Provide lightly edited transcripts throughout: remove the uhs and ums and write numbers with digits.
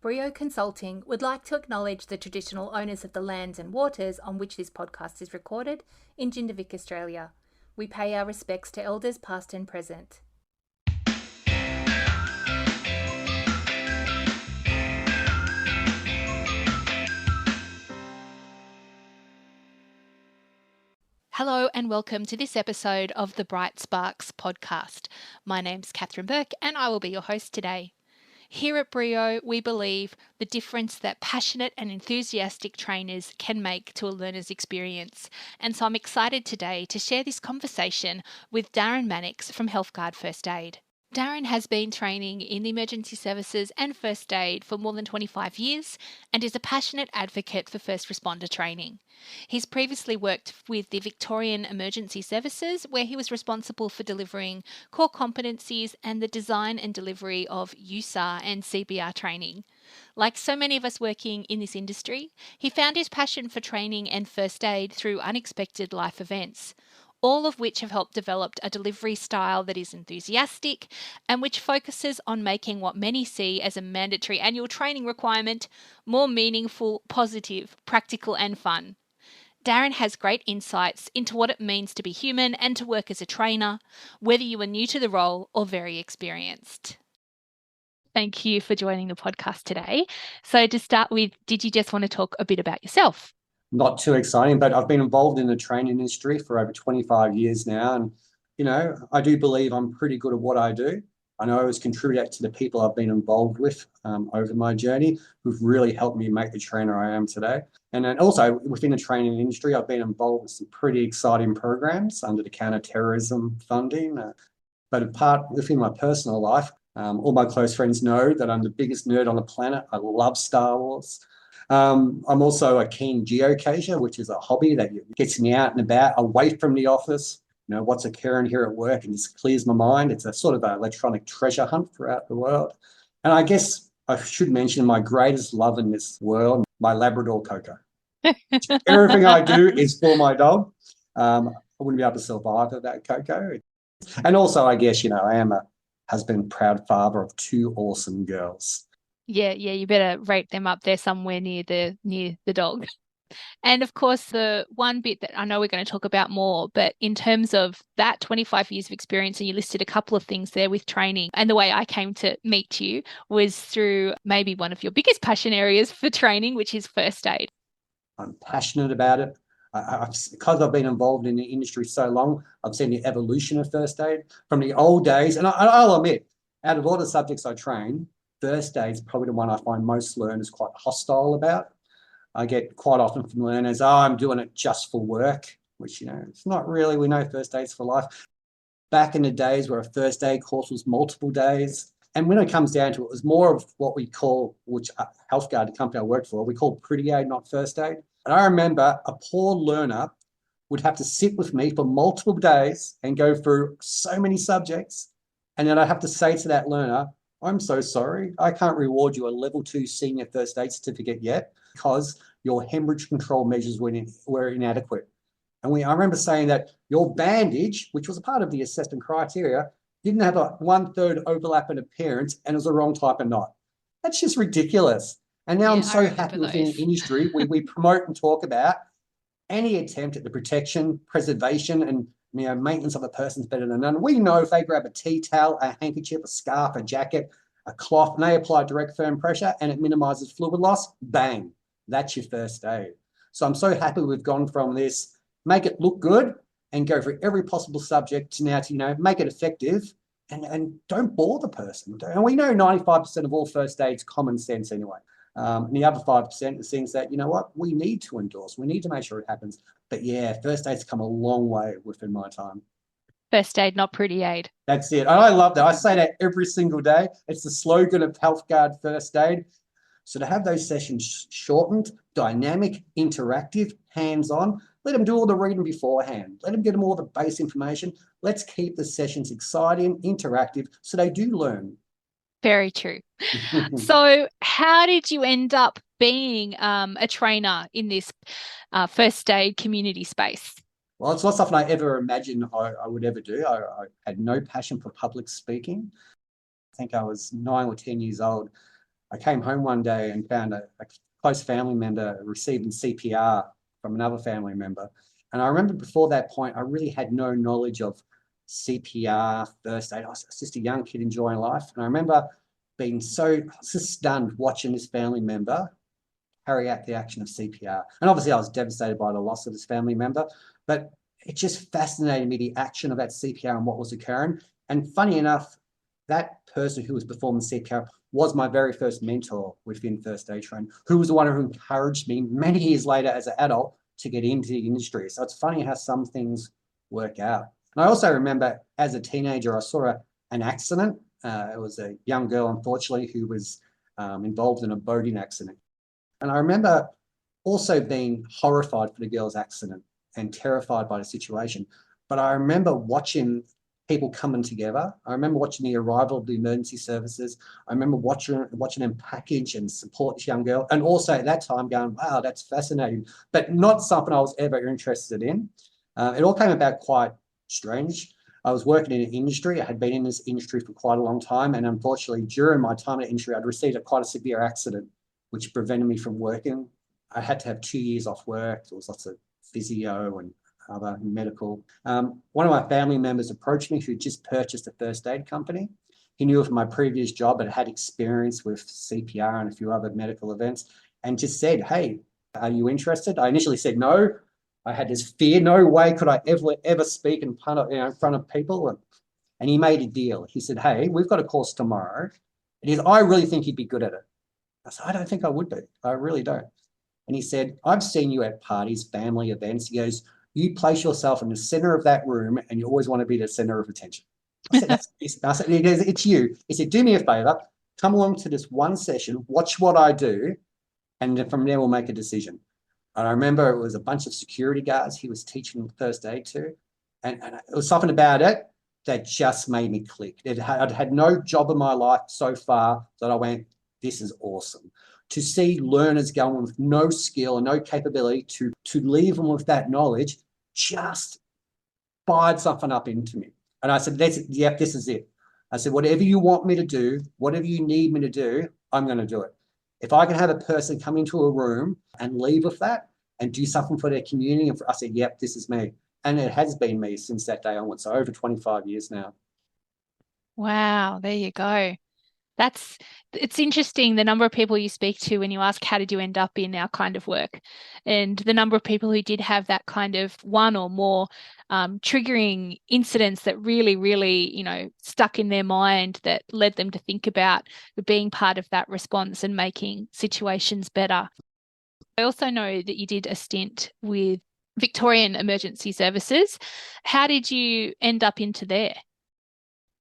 Brio Consulting would like to acknowledge the traditional owners of the lands and waters on which this podcast is recorded in Jindavick, Australia. We pay our respects to elders past and present. Hello and welcome to this episode of the Bright Sparks podcast. My name's Catherine Burke and I will be your host today. Here at Brio, we believe the difference that passionate and enthusiastic trainers can make to a learner's experience. And so I'm excited today to share this conversation with Darren Mannix from Healthguard First Aid. Darren has been training in the emergency services and first aid for more than 25 years and is a passionate advocate for first responder training. He's previously worked with the Victorian Emergency Services, where he was responsible for delivering core competencies and the design and delivery of USAR and CBR training. Like so many of us working in this industry, he found his passion for training and first aid through unexpected life events, all of which have helped develop a delivery style that is enthusiastic and which focuses on making what many see as a mandatory annual training requirement more meaningful, positive, practical and fun. Darren has great insights into what it means to be human and to work as a trainer, whether you are new to the role or very experienced. Thank you for joining the podcast today. So to start with, did you just want to talk a bit about yourself? Not too exciting, but I've been involved in the training industry for over 25 years now. And, I do believe I'm pretty good at what I do. I know I always contribute to the people I've been involved with over my journey who've really helped me make the trainer I am today. And then also within the training industry, I've been involved with some pretty exciting programs under the counter-terrorism funding. But apart within my personal life, all my close friends know that I'm the biggest nerd on the planet. I love Star Wars. I'm also a keen geocacher, which is a hobby that gets me out and about, away from the office, what's occurring here at work, and just clears my mind. It's a sort of an electronic treasure hunt throughout the world. And I guess I should mention my greatest love in this world, my Labrador Coco. Everything I do is for my dog. I wouldn't be able to survive without Coco. And also, I guess, I am a husband, proud father of two awesome girls. Yeah, you better rate them up there somewhere near the dog. And of course, the one bit that I know we're going to talk about more, but in terms of that 25 years of experience, and you listed a couple of things there with training, and the way I came to meet you was through maybe one of your biggest passion areas for training, which is first aid. I'm passionate about it. Because I've been involved in the industry so long, I've seen the evolution of first aid from the old days. And I'll admit, out of all the subjects I train, first aid is probably the one I find most learners quite hostile about. I get quite often from learners, I'm doing it just for work, which, it's not really. We know first aid's for life. Back in the days where a first aid course was multiple days, and when it comes down to it, it was more of what we call, which Healthguard, the company I worked for, we call pretty aid, not first aid. And I remember a poor learner would have to sit with me for multiple days and go through so many subjects. And then I'd have to say to that learner, I'm so sorry, I can't reward you a level 2 senior first aid certificate yet because your hemorrhage control measures were inadequate. And I remember saying that your bandage, which was a part of the assessment criteria, didn't have a 1/3 overlap in appearance and it was the wrong type of knot. That's just ridiculous. And now I'm so happy within the industry, we promote and talk about any attempt at the protection, preservation, and maintenance of a person's better than none. We know if they grab a tea towel, a handkerchief, a scarf, a jacket, a cloth, and they apply direct firm pressure and it minimizes fluid loss, bang, that's your first aid. So I'm so happy we've gone from this, make it look good and go for every possible subject to now to, make it effective and don't bore the person. And we know 95% of all first aid's common sense anyway. And the other 5% is things that, we need to endorse. We need to make sure it happens. But yeah, first aid's come a long way within my time. First aid, not pretty aid. That's it. I love that. I say that every single day. It's the slogan of Healthguard First Aid. So to have those sessions shortened, dynamic, interactive, hands-on, let them do all the reading beforehand. Let them get them all the base information. Let's keep the sessions exciting, interactive, so they do learn. Very true. So how did you end up being a trainer in this first aid community space? Well, it's not something I ever imagined I would ever do. I had no passion for public speaking. I think I was 9 or 10 years old. I came home one day and found a close family member receiving CPR from another family member. And I remember before that point, I really had no knowledge of CPR, first aid. I was just a young kid enjoying life. And I remember being so stunned watching this family member carry out the action of CPR. And obviously I was devastated by the loss of this family member, but it just fascinated me, the action of that CPR and what was occurring. And funny enough, that person who was performing CPR was my very first mentor within first aid training, who was the one who encouraged me many years later as an adult to get into the industry. So it's funny how some things work out. And I also remember as a teenager, I saw an accident. It was a young girl, unfortunately, who was involved in a boating accident. And I remember also being horrified for the girl's accident and terrified by the situation. But I remember watching people coming together. I remember watching the arrival of the emergency services. I remember watching them package and support this young girl. And also at that time going, wow, that's fascinating, but not something I was ever interested in. It all came about quite strange. I was working in an industry. I had been in this industry for quite a long time. And unfortunately, during my time in the industry, I'd received quite a severe accident, which prevented me from working. I had to have 2 years off work. There was lots of physio and other medical. One of my family members approached me who just purchased a first aid company. He knew of my previous job and had experience with CPR and a few other medical events, and just said, hey, are you interested? I initially said no. I had this fear. No way could I ever speak in front of people. And he made a deal. He said, hey, we've got a course tomorrow. I really think you'd be good at it. I said, I don't think I would be. I really don't. And he said, I've seen you at parties, family events. He goes, you place yourself in the center of that room and you always want to be the center of attention. I said, it's you. He said, do me a favor, come along to this one session, watch what I do, and then from there we'll make a decision. And I remember it was a bunch of security guards he was teaching first aid to. And it was something about it that just made me click. I'd had no job in my life so far that I went, this is awesome. To see learners going with no skill and no capability to leave them with that knowledge just fired something up into me. And I said, this is it. I said, whatever you want me to do, whatever you need me to do, I'm going to do it. If I can have a person come into a room and leave with that and do something for their community, I said, yep, this is me. And it has been me since that day onwards. So over 25 years now. Wow, there you go. It's interesting the number of people you speak to when you ask how did you end up in our kind of work, and the number of people who did have that kind of one or more triggering incidents that really, really, stuck in their mind that led them to think about being part of that response and making situations better. I also know that you did a stint with Victorian Emergency Services. How did you end up into there?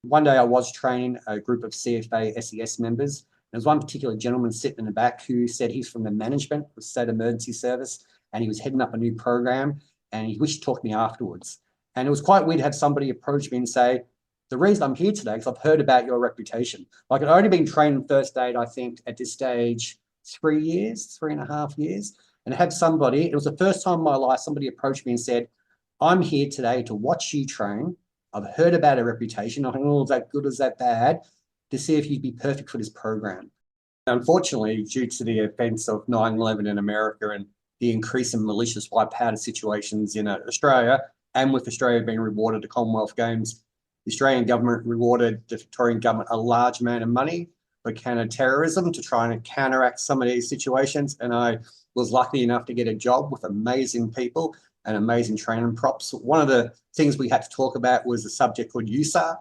One day I was training a group of CFA SES members. There was one particular gentleman sitting in the back who said he's from the management of State Emergency Service and he was heading up a new program and he wished to talk to me afterwards. And it was quite weird to have somebody approach me and say, the reason I'm here today is I've heard about your reputation. Like I'd only been trained in first aid, I think, at this stage, 3.5 years. And I had somebody, it was the first time in my life, somebody approached me and said, I'm here today to watch you train. I've heard about a reputation. I don't know, is that good or is that bad? To see if you'd be perfect for this program. Unfortunately, due to the events of 9/11 in America and the increase in malicious white powder situations in Australia, and with Australia being rewarded the Commonwealth Games, the Australian government rewarded the Victorian government a large amount of money for counter-terrorism to try and counteract some of these situations. And I was lucky enough to get a job with amazing people and amazing training props. One of the things we had to talk about was a subject called USAR.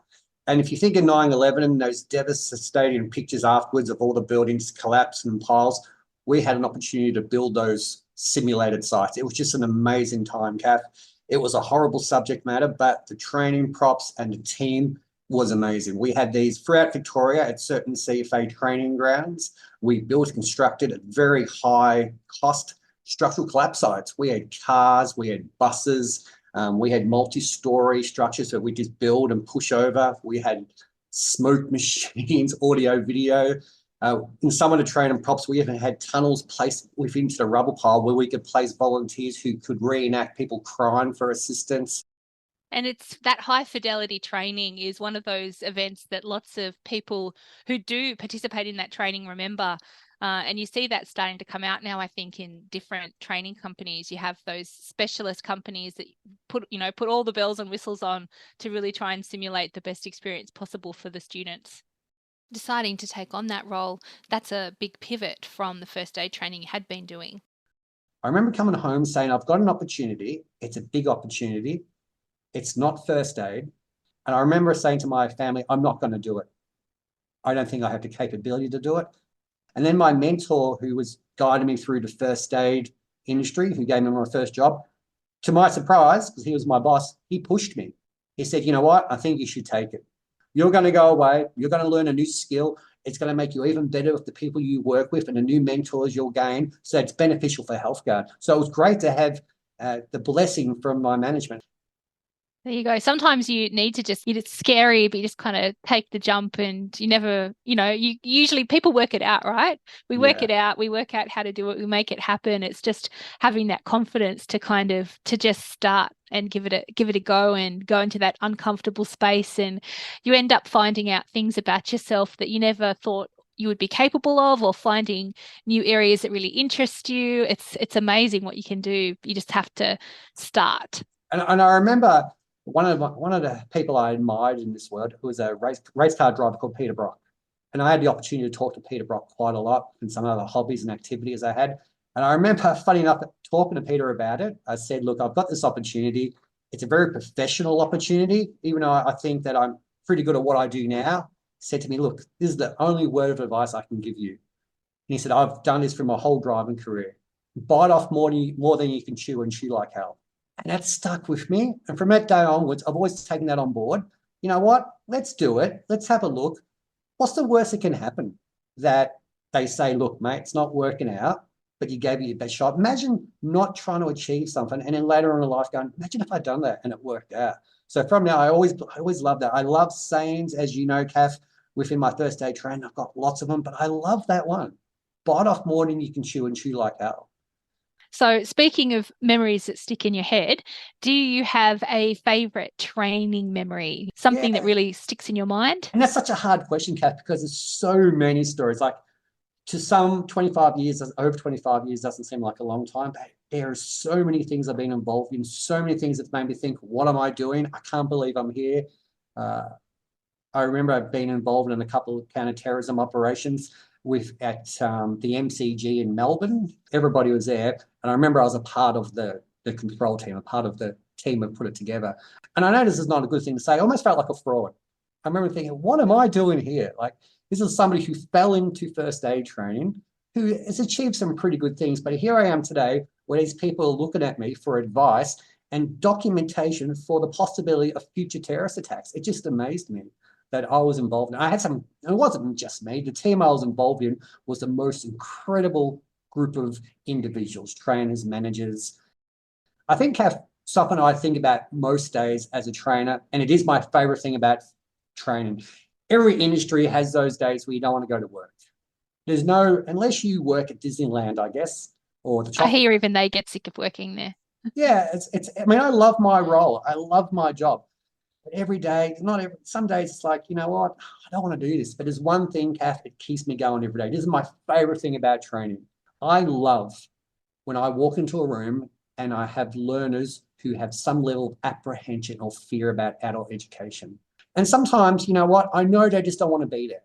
And if you think of 9/11 and those devastating pictures afterwards of all the buildings collapsing in piles, we had an opportunity to build those simulated sites. It was just an amazing time, Kath. It was a horrible subject matter, but the training props and the team was amazing. We had these throughout Victoria at certain CFA training grounds. We built and constructed at very high cost structural collapse sites. We had cars, we had buses, we had multi-story structures that we just build and push over. We had smoke machines, audio, video. In some of the training props, we even had tunnels placed within the rubble pile where we could place volunteers who could reenact people crying for assistance. And it's that high fidelity training is one of those events that lots of people who do participate in that training remember. And you see that starting to come out now, I think, in different training companies. You have those specialist companies that put all the bells and whistles on to really try and simulate the best experience possible for the students. Deciding to take on that role, that's a big pivot from the first aid training you had been doing. I remember coming home saying, I've got an opportunity. It's a big opportunity. It's not first aid. And I remember saying to my family, I'm not going to do it. I don't think I have the capability to do it. And then my mentor, who was guiding me through the first aid industry, who gave me my first job, to my surprise, because he was my boss, he pushed me. He said, you know what? I think you should take it. You're going to go away. You're going to learn a new skill. It's going to make you even better with the people you work with and the new mentors you'll gain. So it's beneficial for Healthguard. So it was great to have the blessing from my management. There you go. Sometimes you need to it's scary, but you just kind of take the jump and you never, you usually people work it out, right? We work Yeah. it out. We work out how to do it. We make it happen. It's just having that confidence to just start and give it a go and go into that uncomfortable space. And you end up finding out things about yourself that you never thought you would be capable of, or finding new areas that really interest you. It's amazing what you can do. You just have to start. And I remember one of the people I admired in this world, who was a race car driver called Peter Brock. And I had the opportunity to talk to Peter Brock quite a lot and some other hobbies and activities I had. And I remember, funny enough, talking to Peter about it. I said, look, I've got this opportunity. It's a very professional opportunity, even though I think that I'm pretty good at what I do now. He said to me, look, this is the only word of advice I can give you. And he said, I've done this for my whole driving career. Bite off more than you can chew and chew like hell. And that stuck with me. And from that day onwards, I've always taken that on board. You know what? Let's do it. Let's have a look. What's the worst that can happen? That they say, look, mate, it's not working out, but you gave it your best shot. Imagine not trying to achieve something and then later on in life going, imagine if I'd done that and it worked out. So from now, I always love that. I love sayings, as you know, Kath, within my first aid training. I've got lots of them, but I love that one. Bite off more than you can chew and chew like hell. So, speaking of memories that stick in your head, do you have a favorite training memory? Something that Yeah. really sticks in your mind? And that's such a hard question, Kath, because there's so many stories. Like to some, 25 years, over 25 years doesn't seem like a long time, but there are so many things I've been involved in, so many things that made me think, what am I doing? I can't believe I'm here. Uh, I remember I've been involved in a couple of counter-terrorism operations at the MCG in Melbourne. Everybody was there. And I remember I was a part of the control team, a part of the team that put it together. And I know this is not a good thing to say. I almost felt like a fraud. I remember thinking, what am I doing here? Like, this is somebody who fell into first aid training, who has achieved some pretty good things. But here I am today, where these people are looking at me for advice and documentation for the possibility of future terrorist attacks. It just amazed me that I was involved in. I had some, it wasn't just me, the team I was involved in was the most incredible group of individuals, trainers, managers. I think, Kath, something I think about most days as a trainer, and it is my favorite thing about training. Every industry has those days where you don't want to go to work. There's no, unless you work at Disneyland, I guess, or the I chocolate. hear even they get sick of working there. Yeah, I mean, I love my role. I love my job. But every day, not every, some days it's like, you know what, I don't want to do this. But there's one thing, Kath, that keeps me going every day. This is my favorite thing about training. I love when I walk into a room and I have learners who have some level of apprehension or fear about adult education. And sometimes, you know what, I know they just don't want to be there.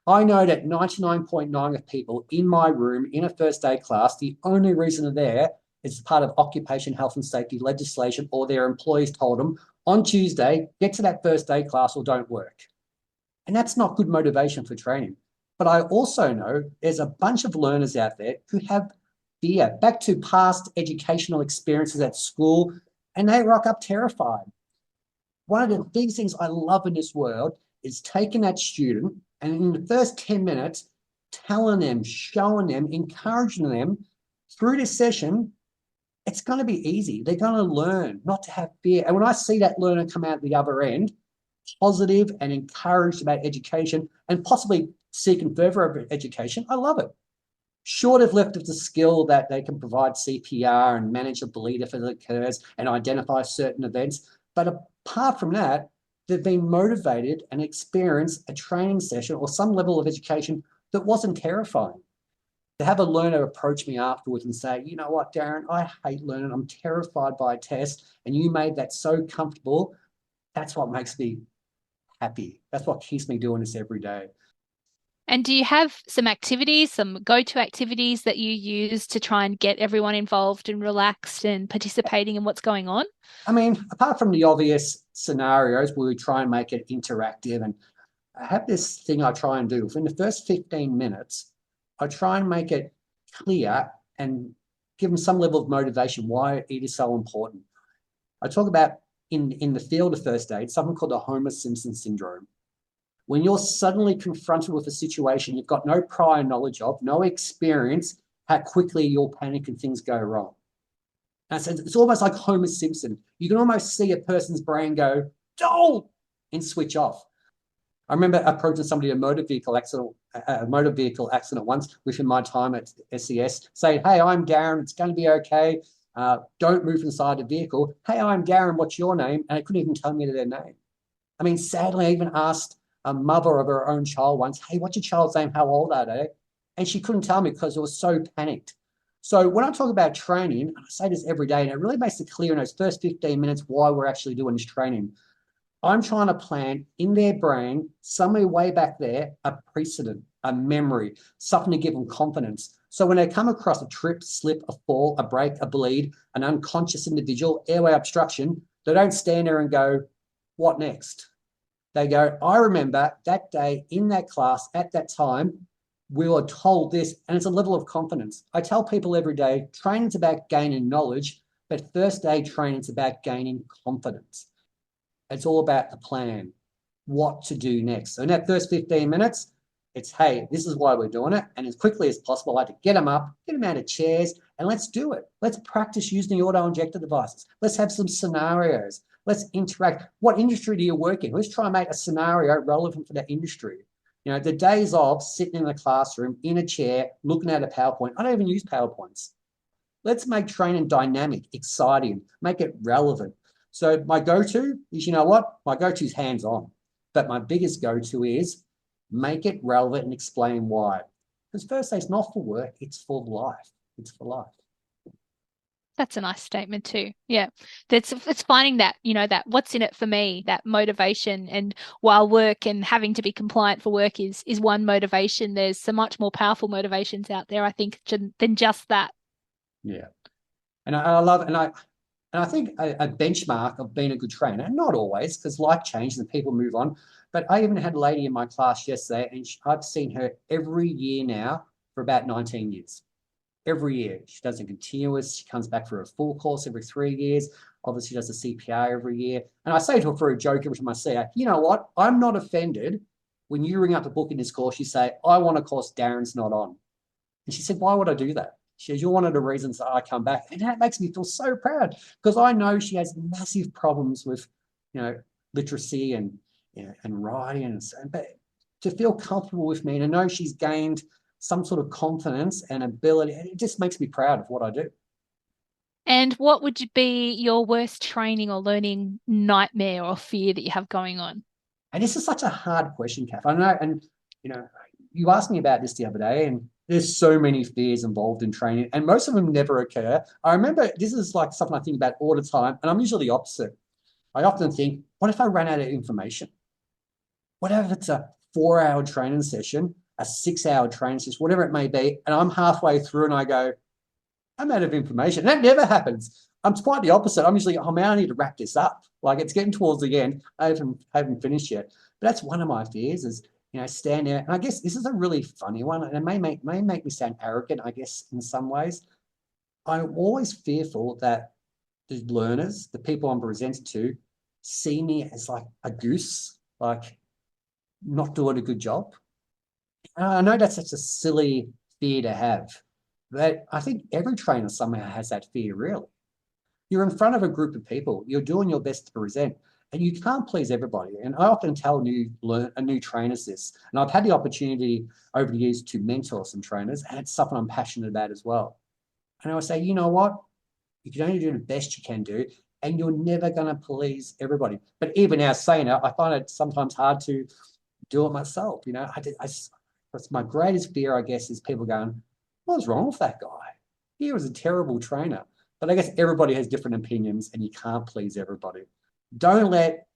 I know that 99.9% of people in my room in a first aid class, the only reason they're there is part of occupation health and safety legislation, or their employees told them on Tuesday, get to that first aid class or don't work. And that's not good motivation for training. But I also know there's a bunch of learners out there who have fear, back to past educational experiences at school, and they rock up terrified. One of the big things I love in this world is taking that student and in the first 10 minutes, telling them, showing them, encouraging them through this session, it's going to be easy. They're going to learn not to have fear. And when I see that learner come out the other end, positive and encouraged about education and possibly seeking further education, I love it. Sure, they've left with the skill that they can provide CPR and manage a bleed if it occurs and identify certain events. But Apart from that, they've been motivated and experienced a training session or some level of education that wasn't terrifying. To have a learner approach me afterwards and say, you know what, Darren, I hate learning. I'm terrified by a test, and you made that so comfortable. That's what makes me happy. That's what keeps me doing this every day. And do you have some activities, some go-to activities that you use to try and get everyone involved and relaxed and participating in what's going on? I mean, apart from the obvious scenarios where we try and make it interactive, and I have this thing I try and do. In the first 15 minutes, I try and make it clear and give them some level of motivation why it is so important. I talk about in the field of first aid, something called the Homer Simpson syndrome. When you're suddenly confronted with a situation you've got no prior knowledge of, no experience, how quickly you'll panic and things go wrong. And so it's almost like Homer Simpson. You can almost see a person's brain go, don't, and switch off. I remember approaching somebody in a motor vehicle accident once within my time at SES, saying, hey, I'm Darren, it's going to be okay. Don't move inside the vehicle. Hey, I'm Darren, what's your name? And they couldn't even tell me their name. I mean, sadly, I even asked a mother of her own child once, hey, what's your child's name? How old are they? And she couldn't tell me because it was so panicked. So when I talk about training, I say this every day, and it really makes it clear in those first 15 minutes why we're actually doing this training. I'm trying to plant in their brain, somewhere way back there, a precedent, a memory, something to give them confidence. So when they come across a trip, slip, a fall, a break, a bleed, an unconscious individual, airway obstruction, they don't stand there and go, what next? They go, I remember that day in that class at that time, we were told this, and it's a level of confidence. I tell people every day, training's about gaining knowledge, but first aid training's about gaining confidence. It's all about the plan, what to do next. So in that first 15 minutes, it's, hey, this is why we're doing it. And as quickly as possible, I had to get them up, get them out of chairs, and let's do it. Let's practice using the auto-injector devices. Let's have some scenarios. Let's interact. What industry do you work in? Let's try and make a scenario relevant for that industry. You know, the days of sitting in a classroom, in a chair, looking at a PowerPoint. I don't even use PowerPoints. Let's make training dynamic, exciting, make it relevant. So my go-to is, you know what? My go-to is hands-on. But my biggest go-to is make it relevant and explain why. Because first aid's not for work, it's for life. It's for life. That's a nice statement too. Yeah. It's finding that, that what's in it for me, that motivation. And while work and having to be compliant for work is one motivation, there's so much more powerful motivations out there, I think, than just that. Yeah. And I love it. And I think a benchmark of being a good trainer, not always, because life changes and people move on. But I even had a lady in my class yesterday, and I've seen her every year now for about 19 years. Every year. She does a continuous. She comes back for a full course every 3 years. Obviously, does a CPR every year. And I say to her for a joke every time I see her, you know what? I'm not offended when you ring up a book in this course, you say, I want a course Darren's not on. And she said, why would I do that? She says, you're one of the reasons that I come back. And that makes me feel so proud because I know she has massive problems with, literacy and, and writing. But to feel comfortable with me and to know she's gained some sort of confidence and ability, it just makes me proud of what I do. And what would be your worst training or learning nightmare or fear that you have going on? And this is such a hard question, Kath. I know, and you asked me about this the other day, and there's so many fears involved in training, and most of them never occur. I remember this is like something I think about all the time, and I'm usually the opposite. I often think, what if I ran out of information? What if it's a 4-hour training session, a 6-hour training session, whatever it may be, and I'm halfway through and I go, I'm out of information. That never happens. I'm quite the opposite. I'm usually, oh man, I need to wrap this up. Like it's getting towards the end. I haven't finished yet. But that's one of my fears is, stand there. And I guess this is a really funny one. And it may make me sound arrogant, I guess, in some ways. I'm always fearful that the learners, the people I'm presented to, see me as like a goose, like not doing a good job. And I know that's such a silly fear to have. But I think every trainer somehow has that fear, really. You're in front of a group of people, you're doing your best to present, and you can't please everybody. And I often tell new trainers this, and I've had the opportunity over the years to mentor some trainers, and it's something I'm passionate about as well. And I would say, you know what? You can only do the best you can do, and you're never going to please everybody. But even now saying it, I find it sometimes hard to do it myself. That's my greatest fear, I guess, is people going, what's wrong with that guy? He was a terrible trainer. But I guess everybody has different opinions and you can't please everybody. Don't let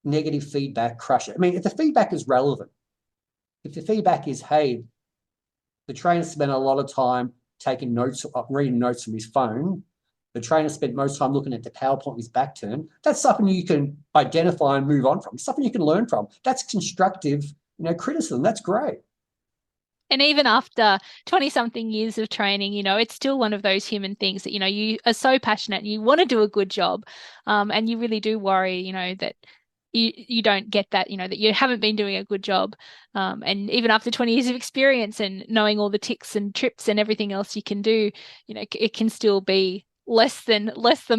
negative feedback crush it. I mean, if the feedback is relevant, if the feedback is, hey, the trainer spent a lot of time taking notes, reading notes from his phone, the trainer spent most time looking at the PowerPoint with his back turned, that's something you can identify and move on from. It's something you can learn from. That's constructive, criticism. That's great. And even after 20 something years of training, it's still one of those human things that, you are so passionate and you want to do a good job. And you really do worry, that you don't get that, that you haven't been doing a good job. And even after 20 years of experience and knowing all the ticks and trips and everything else you can do, it can still be less than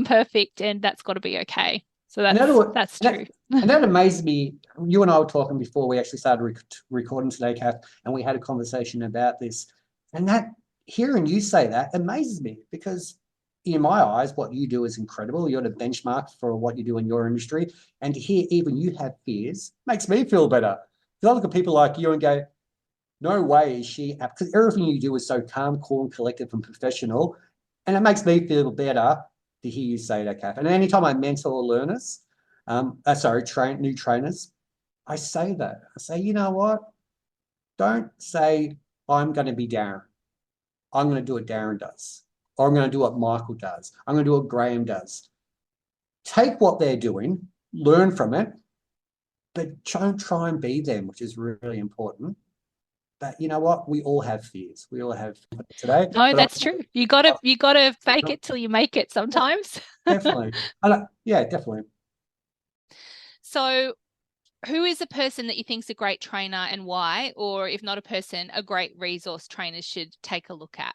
perfect, and that's got to be okay. So that's true. And that amazes me. You and I were talking before we actually started recording today, Kath, and we had a conversation about this. And that hearing you say that amazes me, because in my eyes, what you do is incredible. You're the benchmark for what you do in your industry. And to hear even you have fears makes me feel better. Because I look at people like you and go, no way is she, because everything you do is so calm, cool, and collected and professional. And it makes me feel better to hear you say that, Kath. And anytime I mentor learners, new trainers, I say that. I say, you know what? Don't say, I'm going to be Darren. I'm going to do what Darren does. Or I'm going to do what Michael does. I'm going to do what Graham does. Take what they're doing, learn from it, but don't try and be them, which is really important. But you know what? We all have fears. We all have today. No, that's true. You gotta fake it till you make it sometimes. Definitely. Yeah, definitely. So who is a person that you think is a great trainer and why? Or if not a person, a great resource trainers should take a look at?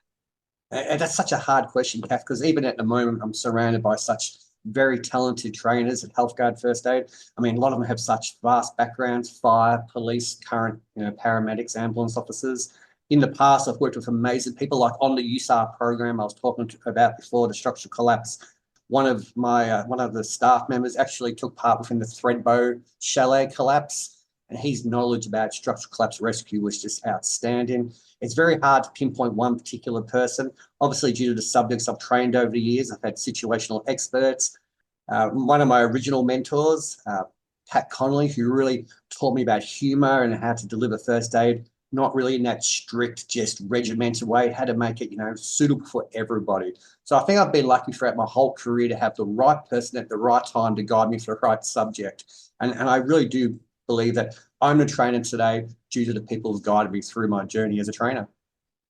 And that's such a hard question, Kath, because even at the moment, I'm surrounded by such very talented trainers at Healthguard First Aid. I mean, a lot of them have such vast backgrounds: fire, police, current, paramedics, ambulance officers. In the past, I've worked with amazing people, like on the USAR program I was talking about before, the structural collapse. One of the staff members actually took part within the Threadbow chalet collapse, and his knowledge about structural collapse rescue was just outstanding. It's very hard to pinpoint one particular person. Obviously, due to the subjects I've trained over the years, I've had situational experts. One of my original mentors, Pat Connolly, who really taught me about humour and how to deliver first aid, not really in that strict, just regimented way, how to make it, suitable for everybody. So I think I've been lucky throughout my whole career to have the right person at the right time to guide me for the right subject. And I really do believe that I'm a trainer today due to the people who've guided me through my journey as a trainer.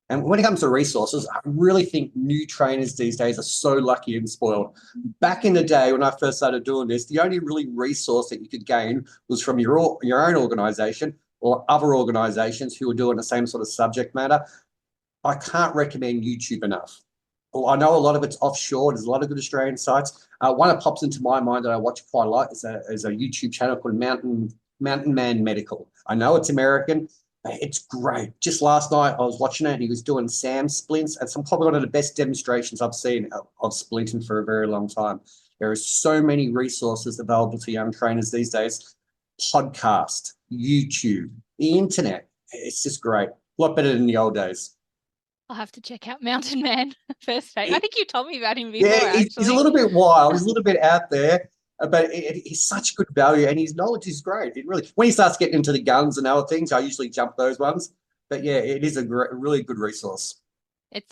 And when it comes to resources, I really think new trainers these days are so lucky and spoiled. Back in the day when I first started doing this, the only really resource that you could gain was from your own organisation or other organisations who are doing the same sort of subject matter. I can't recommend YouTube enough. Well, I know a lot of it's offshore. There's a lot of good Australian sites. One that pops into my mind that I watch quite a lot is a YouTube channel called Mountain Man Medical. I know it's American. It's great. Just last night I was watching it and he was doing SAM splints. It's probably one of the best demonstrations I've seen of splinting for a very long time. There are so many resources available to young trainers these days. Podcast, YouTube, the internet. It's just great. A lot better than the old days. I'll have to check out Mountain Man First Aid. I think you told me about him before, Yeah, he's a little bit wild. He's a little bit out there, but he's such good value and his knowledge is great. It really, when he starts getting into the guns and other things, I usually jump those ones. But yeah, it is a really good resource.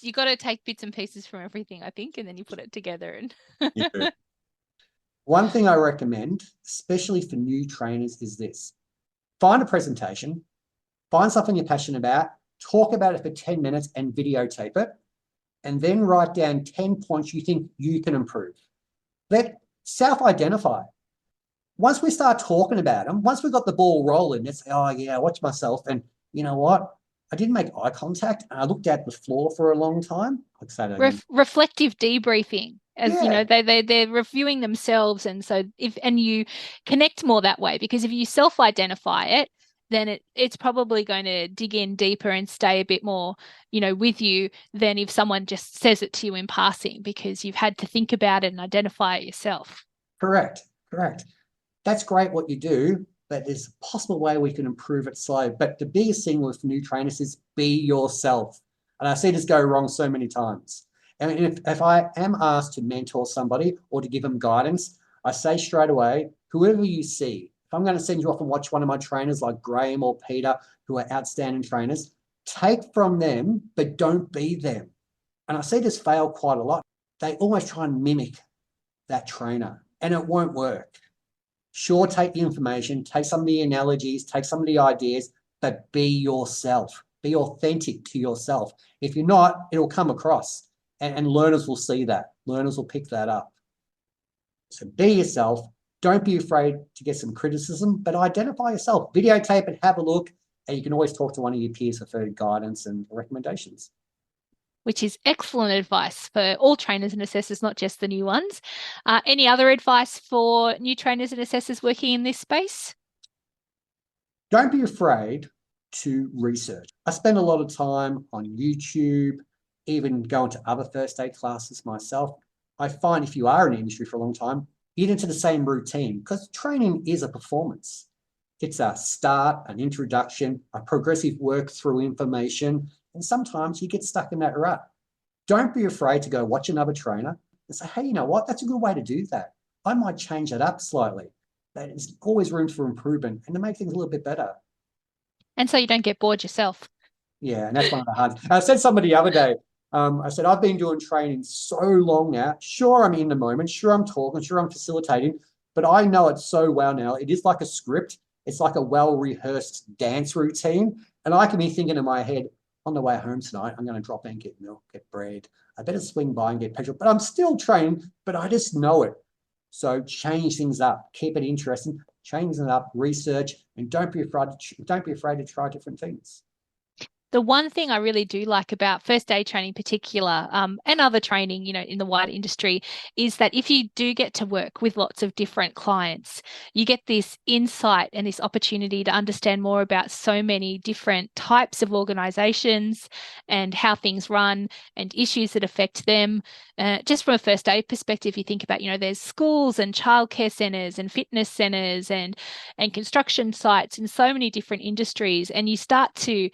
You got to take bits and pieces from everything, I think, and then you put it together. And Yeah. One thing I recommend, especially for new trainers, is this: find a presentation, find something you're passionate about, talk about it for 10 minutes and videotape it, and then write down 10 points you think you can improve. Let self-identify. Once we start talking about them, once we've got the ball rolling, let's say, oh yeah, I watch myself and you know what? I didn't make eye contact and I looked at the floor for a long time. I'd say that again. Reflective debriefing. As you know, they're reviewing themselves, and so you connect more that way, because if you self-identify it, then it's probably going to dig in deeper and stay a bit more, with you than if someone just says it to you in passing, because you've had to think about it and identify it yourself. Correct, correct. That's great what you do, but there's a possible way we can improve it slow. But the biggest thing with new trainers is be yourself. And I see this go wrong so many times. And if I am asked to mentor somebody or to give them guidance, I say straight away, whoever you see, if I'm going to send you off and watch one of my trainers like Graham or Peter, who are outstanding trainers, take from them, but don't be them. And I see this fail quite a lot. They almost try and mimic that trainer, and it won't work. Sure, take the information, take some of the analogies, take some of the ideas, but be yourself. Be authentic to yourself. If you're not, it'll come across, and learners will see that. Learners will pick that up. So be yourself. Don't be afraid to get some criticism, but identify yourself. Videotape it, have a look, and you can always talk to one of your peers for further guidance and recommendations. Which is excellent advice for all trainers and assessors, not just the new ones. Any other advice for new trainers and assessors working in this space? Don't be afraid to research. I spend a lot of time on YouTube, even going to other first aid classes myself. I find if you are in the industry for a long time, you get into the same routine because training is a performance. It's a start, an introduction, a progressive work through information, and sometimes you get stuck in that rut. Don't be afraid to go watch another trainer and say, hey, you know what? That's a good way to do that. I might change that up slightly. There's always room for improvement and to make things a little bit better. And so you don't get bored yourself. Yeah, and that's one of the hard. I said somebody the other day, I said, I've been doing training so long now. Sure, I'm in the moment. Sure, I'm talking. Sure, I'm facilitating. But I know it so well now. It is like a script. It's like a well-rehearsed dance routine. And I can be thinking in my head, on the way home tonight, I'm going to drop in, get milk, get bread. I better swing by and get petrol. But I'm still training, but I just know it. So change things up. Keep it interesting. Change it up. Research, and don't be afraid to try different things. The one thing I really do like about first aid training in particular, and other training, in the wider industry, is that if you do get to work with lots of different clients, you get this insight and this opportunity to understand more about so many different types of organizations and how things run and issues that affect them. Just from a first aid perspective, you think about, there's schools and childcare centres and fitness centres and construction sites in so many different industries, and you start to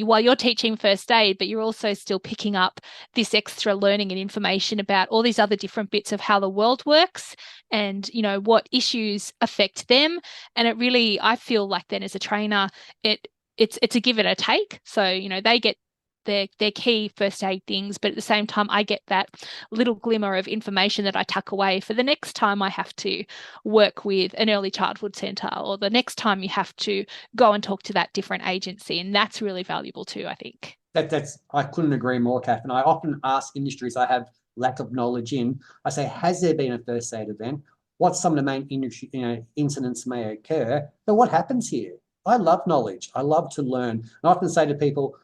while you're teaching first aid, but you're also still picking up this extra learning and information about all these other different bits of how the world works and, what issues affect them. And it really, I feel like then as a trainer, it's a give and a take. So, they get their key first aid things, but at the same time, I get that little glimmer of information that I tuck away for the next time I have to work with an early childhood centre, or the next time you have to go and talk to that different agency. And that's really valuable too, I think. I couldn't agree more, Kath. And I often ask industries I have lack of knowledge in, I say, has there been a first aid event? What some of the main industry, incidents may occur? But what happens here? I love knowledge. I love to learn. And I often say to people,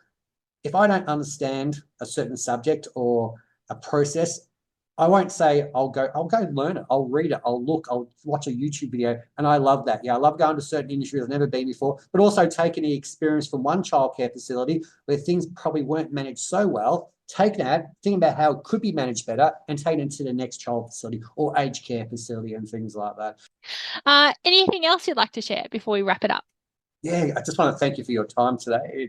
if I don't understand a certain subject or a process, I won't say I'll go learn it. I'll read it. I'll look. I'll watch a YouTube video, and I love that. Yeah, I love going to certain industries I've never been before, but also taking the experience from one childcare facility where things probably weren't managed so well. Take that, think about how it could be managed better, and take it to the next child facility or aged care facility and things like that. Anything else you'd like to share before we wrap it up? Yeah, I just want to thank you for your time today.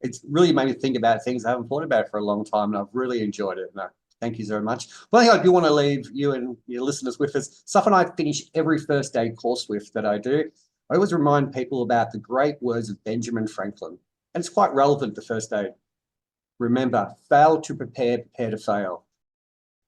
It's really made me think about things I haven't thought about for a long time, and I've really enjoyed it. No, thank you very much. One thing I do want to leave you and your listeners with is something I finish every first aid course with that I do. I always remind people about the great words of Benjamin Franklin, and it's quite relevant to first aid. Remember, fail to prepare, prepare to fail.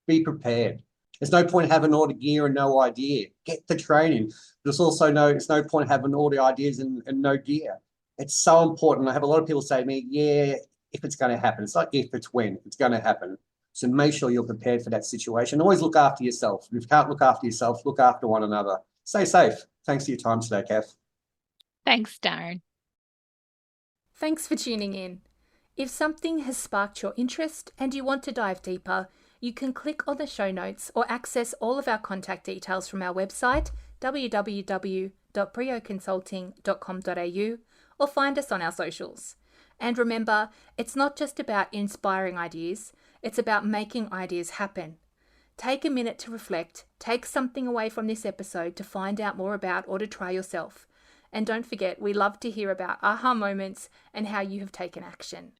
Be prepared. There's no point having all the gear and no idea. Get the training. There's also there's no point having all the ideas and no gear. It's so important. I have a lot of people say to me, yeah, if it's going to happen. It's not if, it's when. It's going to happen. So make sure you're prepared for that situation. Always look after yourself. If you can't look after yourself, look after one another. Stay safe. Thanks for your time today, Kath. Thanks, Darren. Thanks for tuning in. If something has sparked your interest and you want to dive deeper, you can click on the show notes or access all of our contact details from our website, www.brioconsulting.com.au, or find us on our socials. And remember, it's not just about inspiring ideas, it's about making ideas happen. Take a minute to reflect, take something away from this episode to find out more about or to try yourself. And don't forget, we love to hear about aha moments and how you have taken action.